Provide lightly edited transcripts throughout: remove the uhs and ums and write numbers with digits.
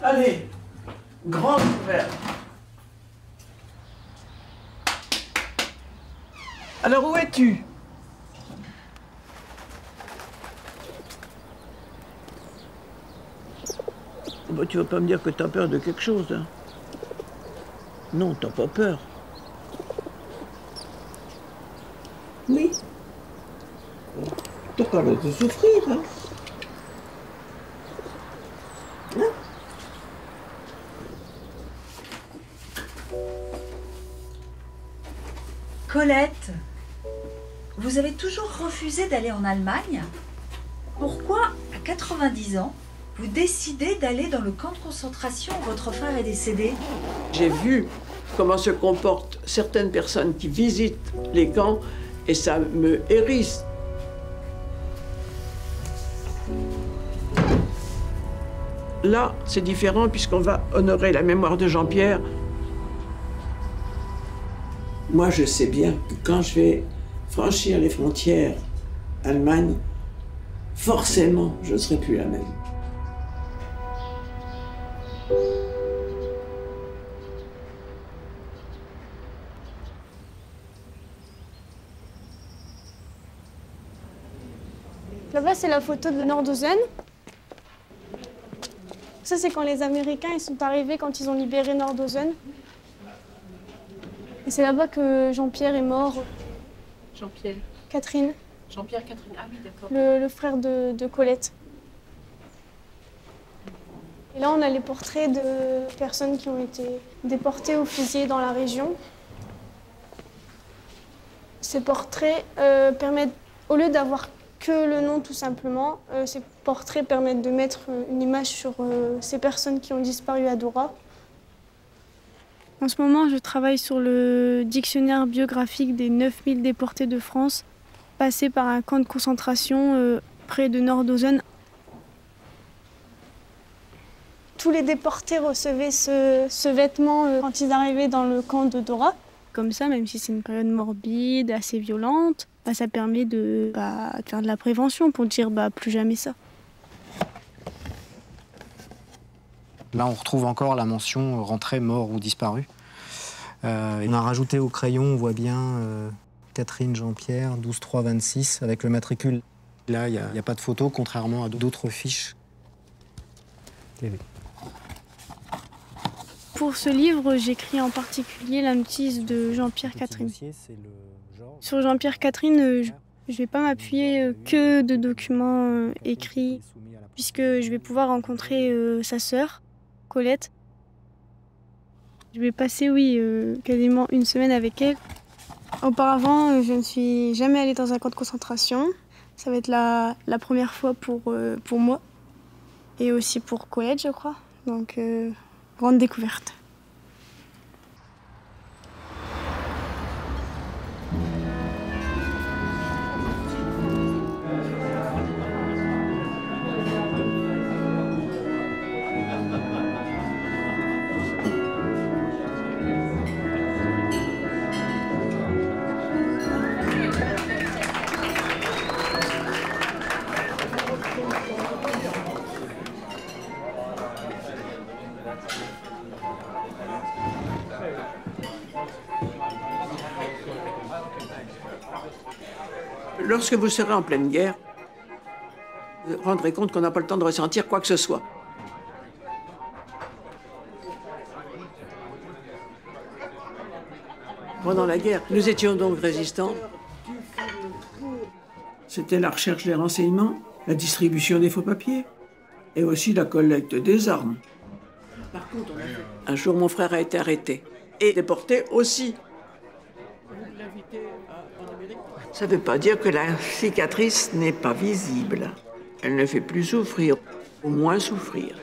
Allez, grande ouverte. Alors, où es-tu? Bah, tu vas pas me dire que t'as peur de quelque chose, hein? Non, t'as pas peur. Oui. T'as pas l'air de souffrir, hein? Hein? Colette, vous avez toujours refusé d'aller en Allemagne? Pourquoi, à 90 ans, vous décidez d'aller dans le camp de concentration où votre frère est décédé? J'ai vu comment se comportent certaines personnes qui visitent les camps et ça me hérisse. Là, c'est différent puisqu'on va honorer la mémoire de Jean-Pierre. Moi, je sais bien que quand je vais franchir les frontières Allemagne, forcément, je ne serai plus la même. Là-bas, c'est la photo de Nordhausen. Ça, c'est quand les Américains ils sont arrivés, quand ils ont libéré Nordhausen. Et c'est là-bas que Jean-Pierre est mort. Jean-Pierre. Catherine. Jean-Pierre, Catherine. Ah oui, d'accord. Le frère de Colette. Et là, on a les portraits de personnes qui ont été déportées ou fusillées dans la région. Ces portraits permettent, au lieu d'avoir que le nom tout simplement, ces portraits permettent de mettre une image sur ces personnes qui ont disparu à Dora. En ce moment, je travaille sur le dictionnaire biographique des 9000 déportés de France, passés par un camp de concentration près de Nordhausen. Tous les déportés recevaient ce vêtement quand ils arrivaient dans le camp de Dora. Comme ça, même si c'est une période morbide, assez violente, ça permet de faire de la prévention pour dire plus jamais ça. Là, on retrouve encore la mention rentrée, mort ou disparu. On a rajouté au crayon, on voit bien Catherine Jean-Pierre, 12-3-26, avec le matricule. Là, il n'y a pas de photo, contrairement à d'autres fiches. Pour ce livre, j'écris en particulier la notice de Jean-Pierre Catherine. Sur Jean-Pierre Catherine, je ne vais pas m'appuyer que de documents écrits, puisque je vais pouvoir rencontrer sa sœur, Colette. Je vais passer, quasiment une semaine avec elle. Auparavant, je ne suis jamais allée dans un camp de concentration. Ça va être la première fois pour moi, et aussi pour Colette, je crois. Donc, grande découverte. Lorsque vous serez en pleine guerre, vous vous rendrez compte qu'on n'a pas le temps de ressentir quoi que ce soit. Pendant la guerre, nous étions donc résistants. C'était la recherche des renseignements, la distribution des faux papiers et aussi la collecte des armes. Par contre, un jour, mon frère a été arrêté et déporté aussi. Ça ne veut pas dire que la cicatrice n'est pas visible. Elle ne fait plus souffrir, au moins souffrir.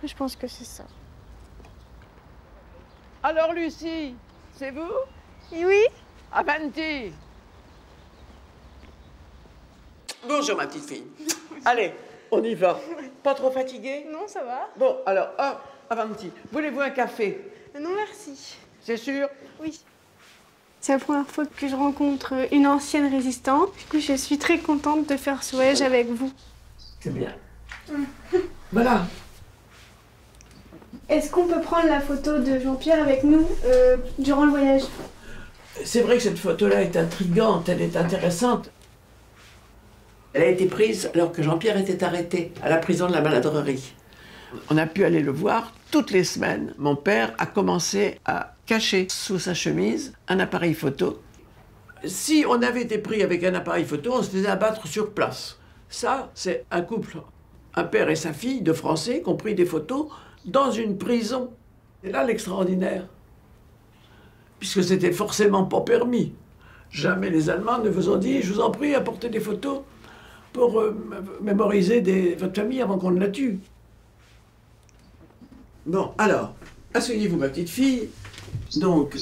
Je pense que c'est ça. Alors Lucie, c'est vous? Et oui. Avanti. Bonjour ma petite fille. Allez, on y va. Pas trop fatiguée? Non, ça va. Bon, alors, 1, Avanti, voulez-vous un café? Non, merci. C'est sûr? Oui. C'est la première fois que je rencontre une ancienne résistante. Du coup, je suis très contente de faire ce voyage avec vous. C'est bien. Voilà. Est-ce qu'on peut prendre la photo de Jean-Pierre avec nous durant le voyage? C'est vrai que cette photo-là est intrigante, elle est intéressante. Elle a été prise alors que Jean-Pierre était arrêté à la prison de la Maladrerie. On a pu aller le voir toutes les semaines. Mon père a commencé à cacher sous sa chemise un appareil photo. Si on avait été pris avec un appareil photo, on se faisait abattre sur place. Ça, c'est un couple, un père et sa fille de Français qui ont pris des photos dans une prison. C'est là l'extraordinaire. Puisque c'était forcément pas permis. Jamais les Allemands ne vous ont dit « je vous en prie, apportez des photos pour mémoriser votre famille avant qu'on ne la tue ». Bon, alors, asseyez-vous ma petite fille. Donc,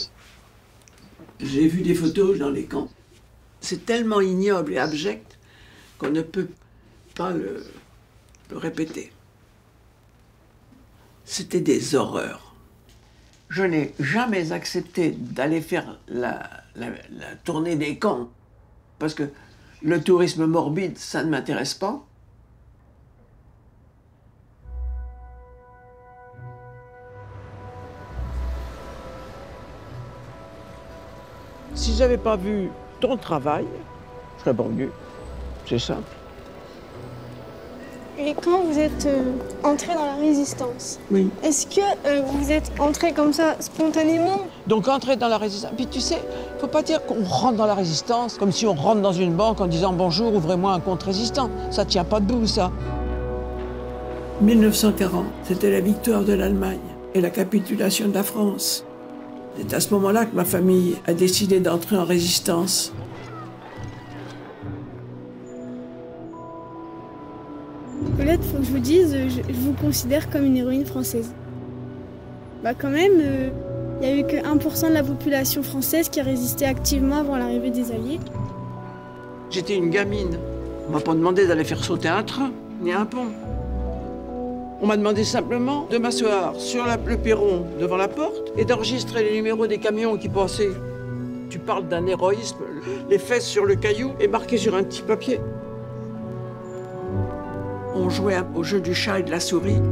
j'ai vu des photos dans les camps. C'est tellement ignoble et abject qu'on ne peut pas le répéter. C'était des horreurs. Je n'ai jamais accepté d'aller faire la tournée des camps, parce que le tourisme morbide, ça ne m'intéresse pas. Si j'avais pas vu ton travail, je serais pas venu. C'est simple. Et quand vous êtes entré dans la résistance, Oui. est-ce que vous êtes entré comme ça spontanément? Donc entrer dans la résistance. Puis tu sais, il ne faut pas dire qu'on rentre dans la résistance comme si on rentre dans une banque en disant bonjour, ouvrez-moi un compte résistant. Ça ne tient pas debout, ça. 1940, c'était la victoire de l'Allemagne et la capitulation de la France. C'est à ce moment-là que ma famille a décidé d'entrer en résistance. Colette, faut que je vous dise, je vous considère comme une héroïne française. Bah quand même, il n'y a eu que 1% de la population française qui a résisté activement avant l'arrivée des Alliés. J'étais une gamine. On m'a pas demandé d'aller faire sauter un train, ni un pont. On m'a demandé simplement de m'asseoir sur le perron devant la porte et d'enregistrer les numéros des camions qui passaient. Tu parles d'un héroïsme, les fesses sur le caillou et marqué sur un petit papier. On jouait au jeu du chat et de la souris.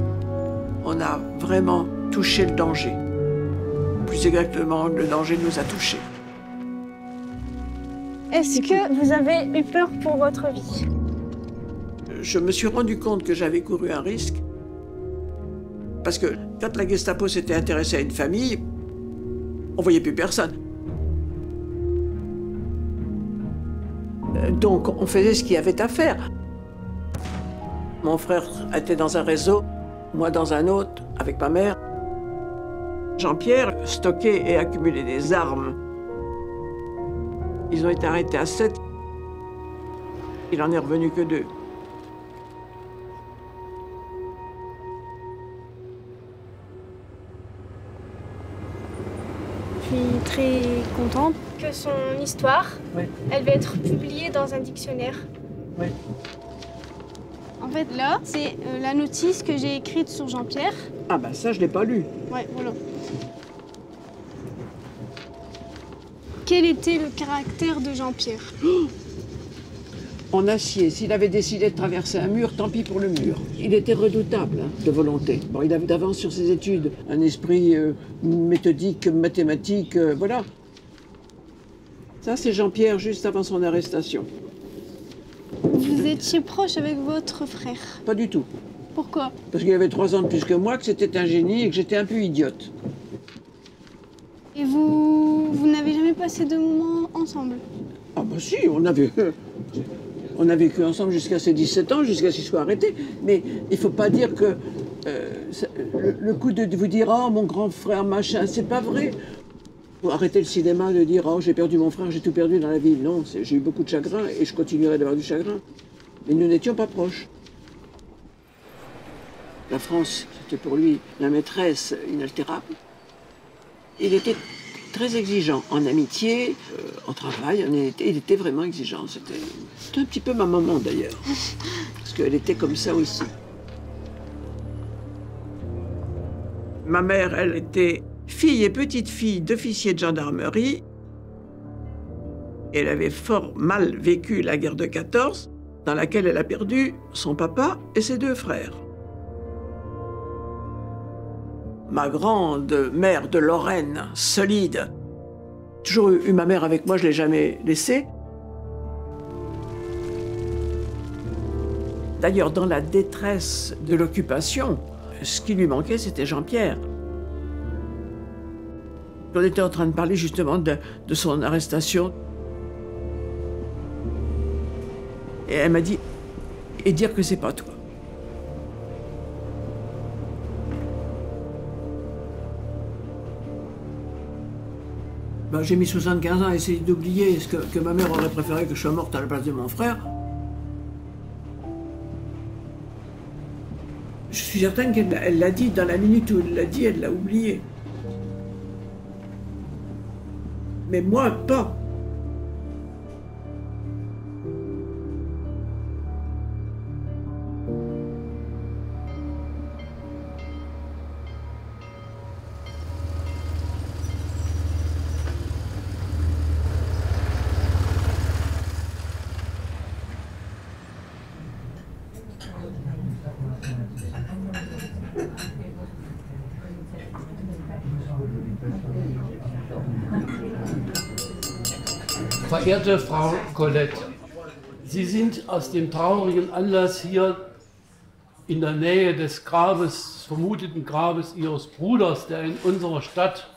On a vraiment touché le danger. Plus exactement, le danger nous a touchés. Est-ce que vous avez eu peur pour votre vie? Je me suis rendu compte que j'avais couru un risque. Parce que quand la Gestapo s'était intéressée à une famille, on ne voyait plus personne. Donc on faisait ce qu'il y avait à faire. Mon frère était dans un réseau, moi dans un autre, avec ma mère. Jean-Pierre stockait et accumulait des armes. Ils ont été arrêtés à 7. Il en est revenu que 2. Je suis très contente que son histoire, elle va être publiée dans un dictionnaire. Oui. En fait, là, c'est la notice que j'ai écrite sur Jean-Pierre. Ah ben ça, je ne l'ai pas lu. Ouais, voilà. Quel était le caractère de Jean-Pierre? En acier, s'il avait décidé de traverser un mur, tant pis pour le mur. Il était redoutable de volonté. Bon, il avait d'avance sur ses études, un esprit méthodique, mathématique, voilà. Ça, c'est Jean-Pierre juste avant son arrestation. Vous étiez proche avec votre frère. Pas du tout. Pourquoi? Parce qu'il avait 3 ans de plus que moi, que c'était un génie et que j'étais un peu idiote. Et vous n'avez jamais passé de moments ensemble? Ah bah si, on a vécu ensemble jusqu'à ses 17 ans, jusqu'à ce qu'il soit arrêté. Mais il ne faut pas dire que le coup de vous dire « Oh, mon grand frère, machin », c'est pas vrai. Faut arrêter le cinéma de dire « Oh, j'ai perdu mon frère, j'ai tout perdu dans la vie ». Non, j'ai eu beaucoup de chagrin et je continuerai d'avoir du chagrin. Mais nous n'étions pas proches. La France, c'était pour lui la maîtresse inaltérable. Il était très exigeant en amitié, en travail, il était vraiment exigeant. C'était un petit peu ma maman d'ailleurs, parce qu'elle était comme ça aussi. Ma mère, elle était fille et petite-fille d'officier de gendarmerie. Elle avait fort mal vécu la guerre de 14, dans laquelle elle a perdu son papa et ses 2 frères. Ma grande mère de Lorraine, solide, toujours eu ma mère avec moi, je ne l'ai jamais laissée. D'ailleurs, dans la détresse de l'occupation, ce qui lui manquait, c'était Jean-Pierre. On était en train de parler justement de son arrestation. Et elle m'a dit, et dire que c'est pas toi. Ben, j'ai mis 75 ans à essayer d'oublier ce que ma mère aurait préféré que je sois morte à la place de mon frère. Je suis certaine qu'elle l'a dit, dans la minute où elle l'a dit, elle l'a oublié. Mais moi, pas. Verehrte Frau Colette, Sie sind aus dem traurigen Anlass hier in der Nähe des Grabes, vermuteten Grabes Ihres Bruders, der in unserer Stadt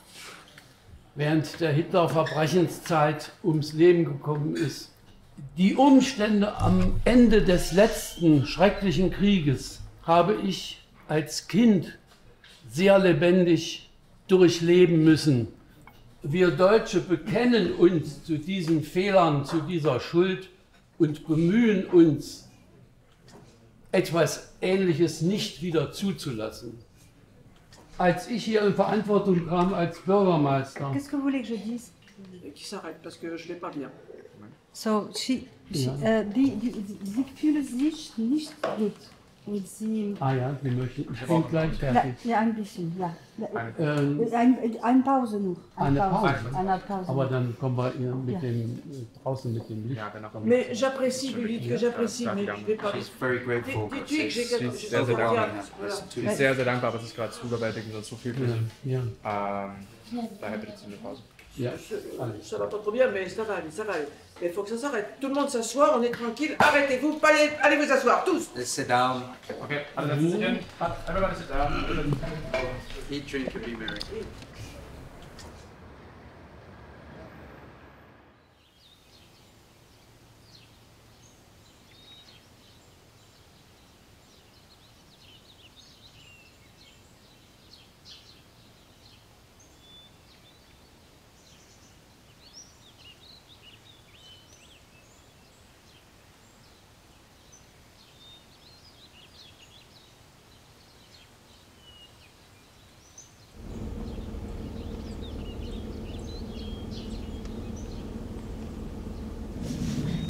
während der Hitler-Verbrechenszeit ums Leben gekommen ist. Die Umstände am Ende des letzten schrecklichen Krieges habe ich als Kind sehr lebendig durchleben müssen. Wir Deutsche bekennen uns zu diesen Fehlern, zu dieser Schuld und bemühen uns, etwas Ähnliches nicht wieder zuzulassen. Als ich hier in Verantwortung kam als Bürgermeister. Qu'est-ce que vous voulez que je dise? Qui s'arrête parce que je vais pas bien. So, sie fühlen sich nicht gut. Und sie, Ah ja, Sie möchten, ich bin gleich fertig. ja, ein bisschen, ja. Eine Pause noch. Eine Pause. Eine Pause. Aber dann kommen wir hier mit dem, draußen mit dem Licht. Mais j'apprécie, vous dites que j'apprécie, mais je vais pas. She's very grateful. Dis-tu que j'ai quelque She's sehr, sehr dankbar. Sie Voilà. ist sehr, sehr dankbar, aber es ist gerade zu überwältigend und zu viel für sie. Ja, Daher bittet sie eine Pause. ja, alles. Ça va pas trop bien, mais ça va aller, ça va aller. Mais il faut que ça s'arrête. Tout le monde s'assoit, on est tranquille. Arrêtez-vous, allez vous asseoir, tous. Let's sit down, Okay, alle setzen sich hin. Everybody sit down. eat, drink, and be merry.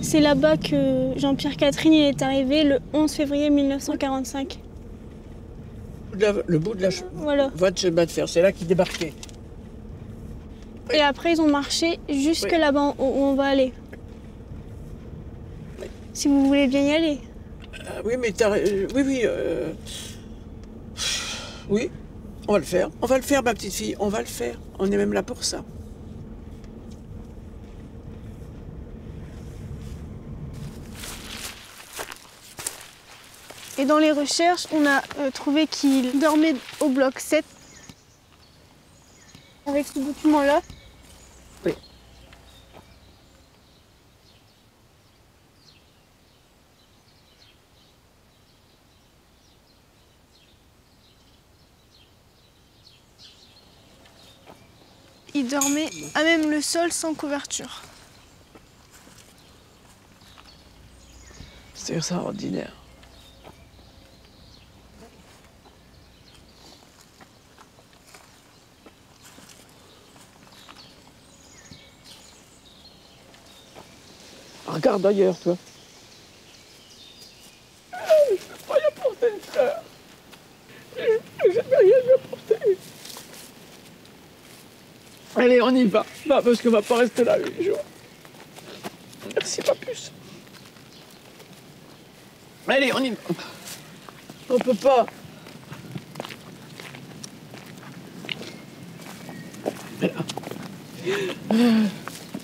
C'est là-bas que Jean-Pierre Catherine il est arrivé le 11 février 1945. Le bout de la Voilà. voie de chemin de fer, c'est là qu'ils débarquaient. Et après, ils ont marché jusque Oui. là-bas où on va aller. Si vous voulez bien y aller. Oui, mais oui, on va le faire. On va le faire, ma petite fille, on va le faire. On est même là pour ça. Et dans les recherches, on a trouvé qu'il dormait au bloc 7. Avec ce document-là. Oui. Il dormait à même le sol sans couverture. C'est extraordinaire. Regarde ailleurs, toi. Je ne peux pas y apporter, frère. Je n'ai rien à apporter. Allez, on y va. Va, parce qu'on va pas rester là 8 jours. Merci, ma puce. Allez, on y va. On peut pas.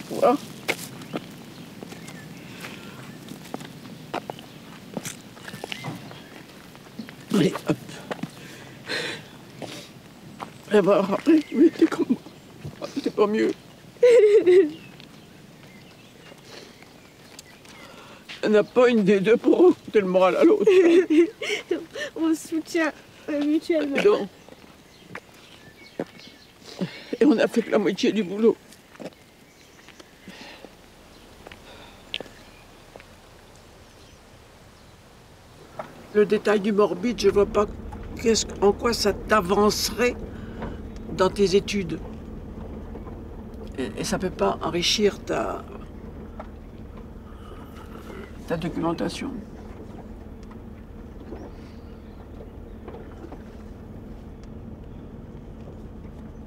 Voilà. Allez, hop. Elle va rentrer, oui, t'es comme moi. C'est pas mieux. Elle n'a pas une des deux pour remonter le moral à l'autre. On se soutient mutuellement. Donc. Et on a fait que la moitié du boulot. Le détail du morbide, je vois pas en quoi ça t'avancerait dans tes études. Et ça peut pas enrichir ta documentation.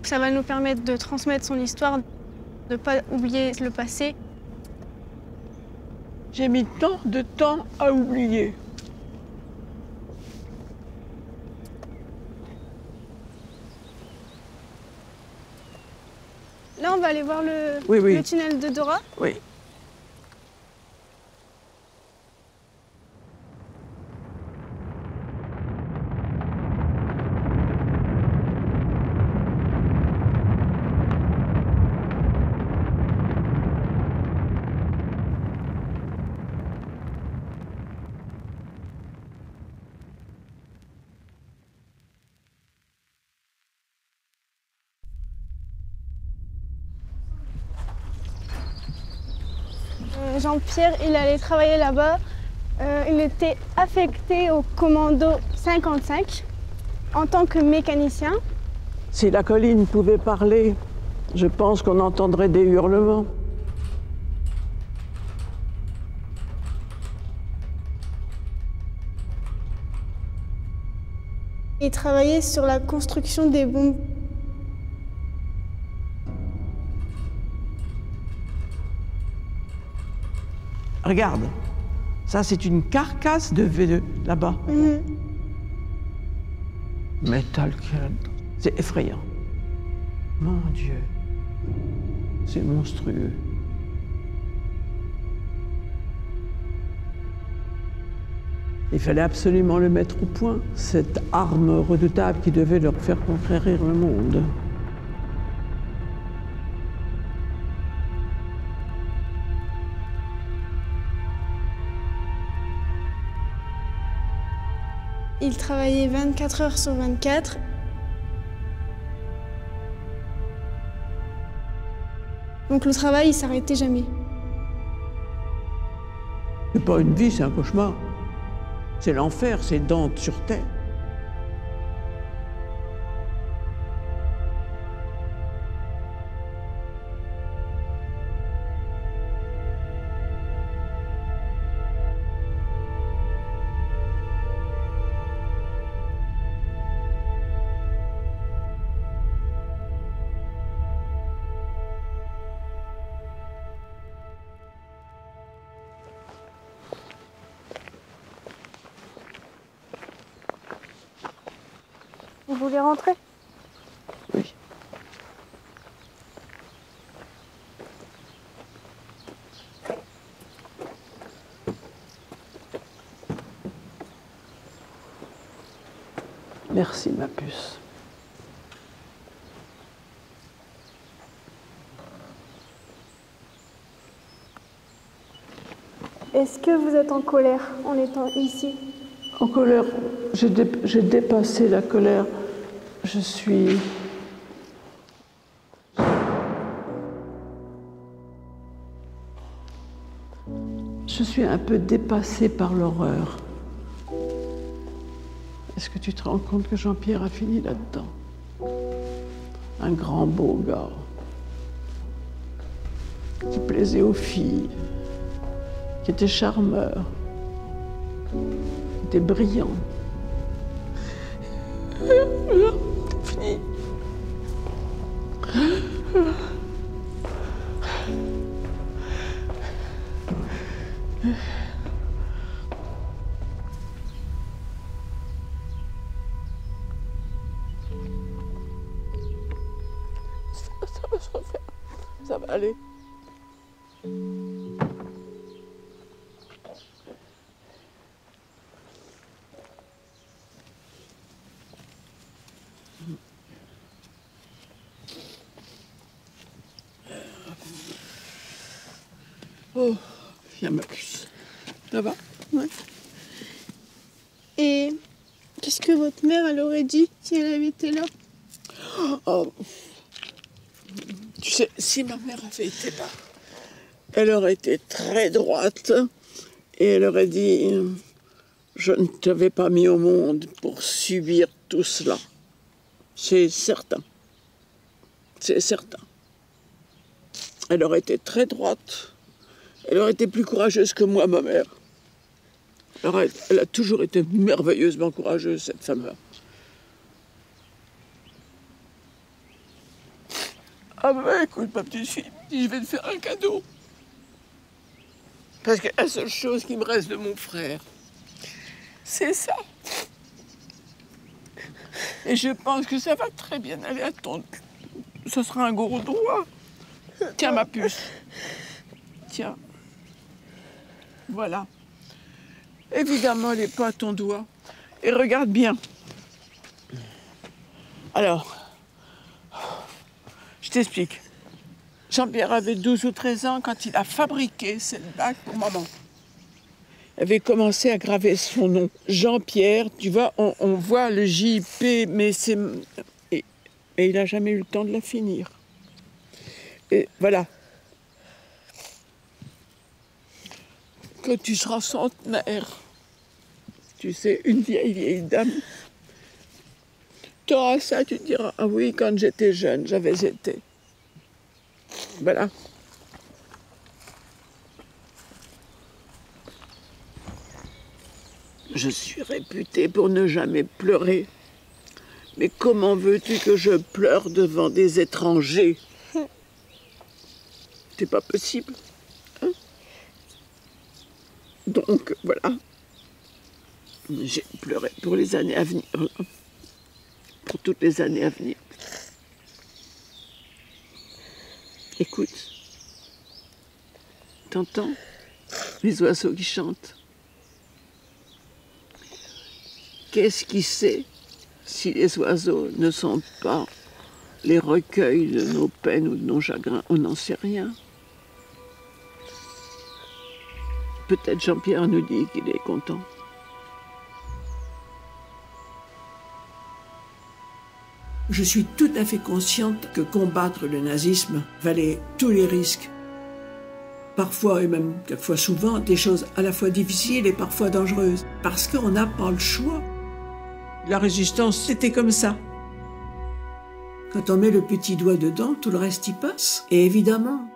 Ça va nous permettre de transmettre son histoire, de ne pas oublier le passé. J'ai mis tant de temps à oublier. Là, on va aller voir le tunnel de Dora. Oui. Jean-Pierre, il allait travailler là-bas. Il était affecté au commando 55 en tant que mécanicien. Si la colline pouvait parler, je pense qu'on entendrait des hurlements. Il travaillait sur la construction des bombes. Regarde, ça c'est une carcasse de V2 là-bas. Metal Can. C'est effrayant. Mon Dieu, c'est monstrueux. Il fallait absolument le mettre au point, cette arme redoutable qui devait leur faire conquérir le monde. Il travaillait 24 heures sur 24. Donc le travail, il s'arrêtait jamais. C'est pas une vie, c'est un cauchemar. C'est l'enfer, c'est Dante sur terre. Vous voulez rentrer? Oui. Merci, ma puce. Est-ce que vous êtes en colère en étant ici? En colère, j'ai dépassé la colère. Je suis un peu dépassée par l'horreur. Est-ce que tu te rends compte que Jean-Pierre a fini là-dedans? Un grand beau gars qui plaisait aux filles, qui était charmeur, qui était brillant. C'est fini. Ça va se refaire. Ça va aller. Oh, viens ma puce. Ça va? Ouais. Et qu'est-ce que votre mère, elle aurait dit si elle avait été là? Oh. Tu sais, si ma mère avait été là, elle aurait été très droite et elle aurait dit « Je ne t'avais pas mis au monde pour subir tout cela. » C'est certain. C'est certain. Elle aurait été très droite. Elle aurait été plus courageuse que moi, ma mère. Elle a toujours été merveilleusement courageuse, cette femme-là. Ah bah écoute, ma petite fille, je vais te faire un cadeau. Parce que la seule chose qui me reste de mon frère, c'est ça. Et je pense que ça va très bien aller à ton... Ce sera un gros doigt. Tiens, ma puce. Tiens. Voilà. Évidemment, elle n'est pas à ton doigt. Et regarde bien. Alors, je t'explique. Jean-Pierre avait 12 ou 13 ans quand il a fabriqué cette bague pour maman. Il avait commencé à graver son nom. Jean-Pierre, tu vois, on voit le JP, mais c'est... Et il n'a jamais eu le temps de la finir. Et voilà. Quand tu seras centenaire, tu sais, une vieille dame, tu auras ça, tu te diras, ah oui, quand j'étais jeune, j'avais été. Voilà. Je suis réputée pour ne jamais pleurer. Mais comment veux-tu que je pleure devant des étrangers? C'est pas possible. Hein? Donc, voilà. J'ai pleuré pour les années à venir. Pour toutes les années à venir. Écoute. T'entends les oiseaux qui chantent? Qu'est-ce qui sait si les oiseaux ne sont pas les recueils de nos peines ou de nos chagrins? On n'en sait rien. Peut-être Jean-Pierre nous dit qu'il est content. Je suis tout à fait consciente que combattre le nazisme valait tous les risques. Parfois, et même quelquefois souvent, des choses à la fois difficiles et parfois dangereuses. Parce qu'on n'a pas le choix. La résistance, c'était comme ça. Quand on met le petit doigt dedans, tout le reste y passe. Et évidemment,